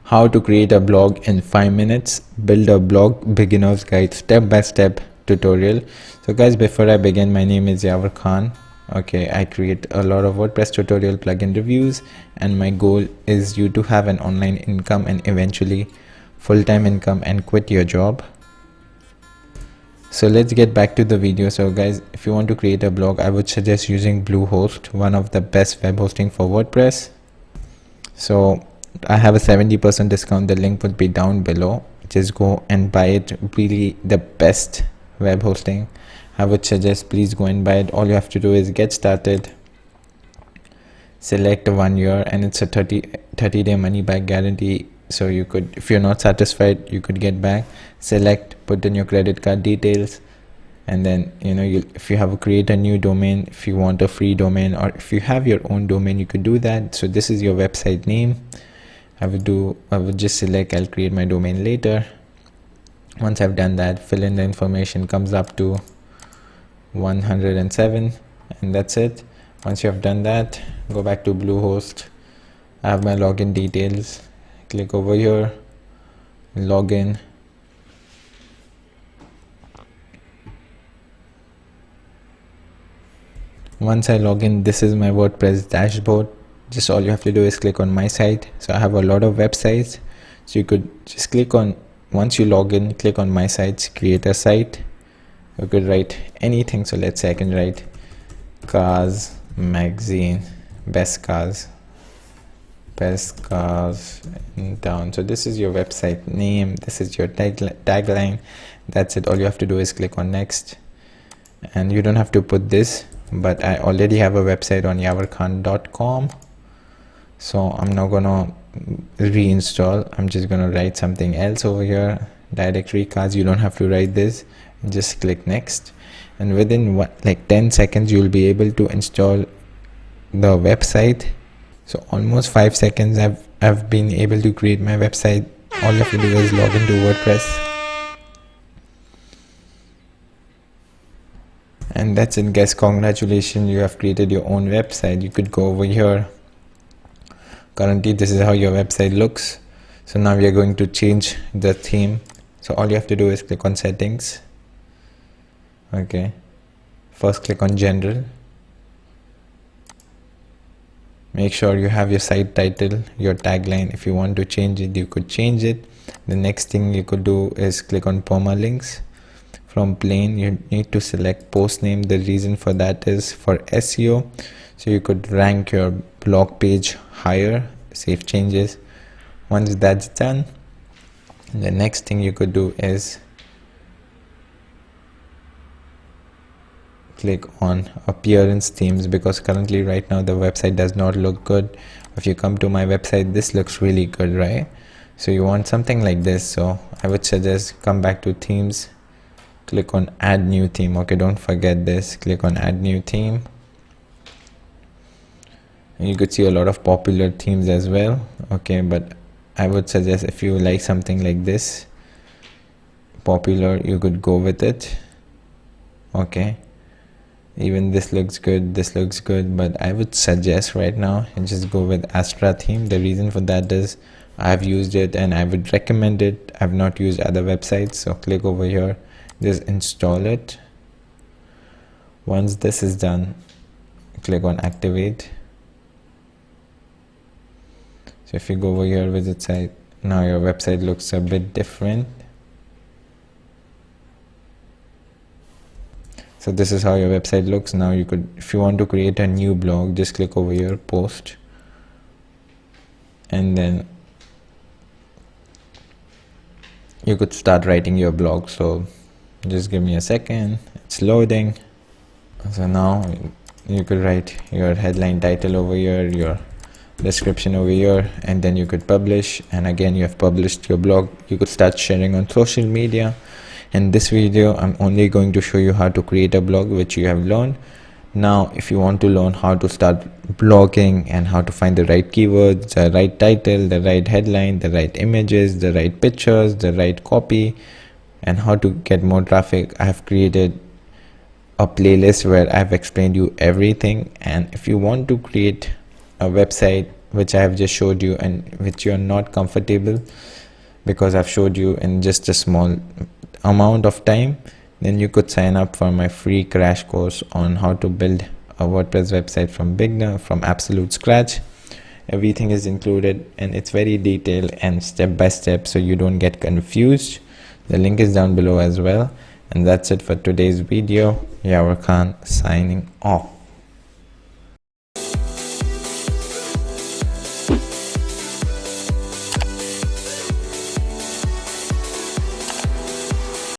How to create a blog in 5 minutes. Build a blog beginner's guide step-by-step tutorial. So guys, before I begin, my name is Yavar Khan. Okay, I create a lot of WordPress tutorial plugin reviews, and my goal is you to have an online income and eventually full-time income and quit your job. So let's get back to the video. So guys, if you want to create a blog, I would suggest using Bluehost, one of the best web hosting for WordPress. So I have a 70% discount. The link would be down below. Just go and buy it. Really the best web hosting. I would suggest please go and buy it. All you have to do is get started, select 1 year, and it's a 30-day money back guarantee. So you could, if you're not satisfied, you could get back. Select, put in your credit card details, and then if you have to create a new domain, if you want a free domain, or if you have your own domain, you could do that. So this is your website name. I would just select I'll create my domain later. Once I've done that, fill in the information, comes up to 107, and that's it. Once you have done that, go back to Bluehost. I have my login details. Click over here, login. Once I log in, this is my WordPress dashboard. Just all you have to do is click on my site. So I have a lot of websites, so you could just click on, once you log in, click on my sites, create a site. You could write anything. So let's say I can write cars magazine, best cars in town. So this is your website name, this is your tagline. That's it. All you have to do is click on next, and you don't have to put this, but I already have a website on yavarkhan.com, so I'm not gonna reinstall. I'm just gonna write something else over here. Directory cars, you don't have to write this. Just click next, and within like 10 seconds you'll be able to install the website. So almost 5 seconds I've been able to create my website. All you have to do is log into WordPress, and that's it guys. Congratulations, you have created your own website. You could go over here. Currently this is how your website looks. So now we are going to change the theme. So all you have to do is click on settings. Okay, first click on general. Make sure you have your site title, your tagline. If you want to change it, you could change it. The next thing you could do is click on permalinks. From plain, you need to select post name. The reason for that is for SEO, so you could rank your blog page higher. Save changes. Once that's done, the next thing you could do is click on appearance themes, because currently right now the website does not look good. If you come to my website, this looks really good, right? So you want something like this. So I would suggest come back to themes, click on add new theme. Okay, don't forget this. Click on add new theme, and you could see a lot of popular themes as well. Okay, but I would suggest if you like something like this popular, you could go with it. Okay, even this looks good, this looks good, but I would suggest right now and just go with Astra theme. The reason for that is I've used it and I would recommend it. I've not used other websites. So click over here, just install it. Once this is done, click on activate. So if you go over here, visit site, now your website looks a bit different. So this is how your website looks. Now you could, if you want to create a new blog, just click over here, post, and then you could start writing your blog. So just give me a second, it's loading. So now you could write your headline title over here, your description over here, and then you could publish. And again, you have published your blog. You could start sharing on social media. In this video, I'm only going to show you how to create a blog, which you have learned. Now, if you want to learn how to start blogging and how to find the right keywords, the right title, the right headline, the right images, the right pictures, the right copy, and how to get more traffic, I have created a playlist where I've explained you everything. And if you want to create a website which I have just showed you and which you are not comfortable, because I've showed you in just a small amount of time, then you could sign up for my free crash course on how to build a WordPress website from beginner, from absolute scratch. Everything is included and it's very detailed and step by step, so you don't get confused. The link is down below as well. And that's it for today's video. Yavar Khan signing off.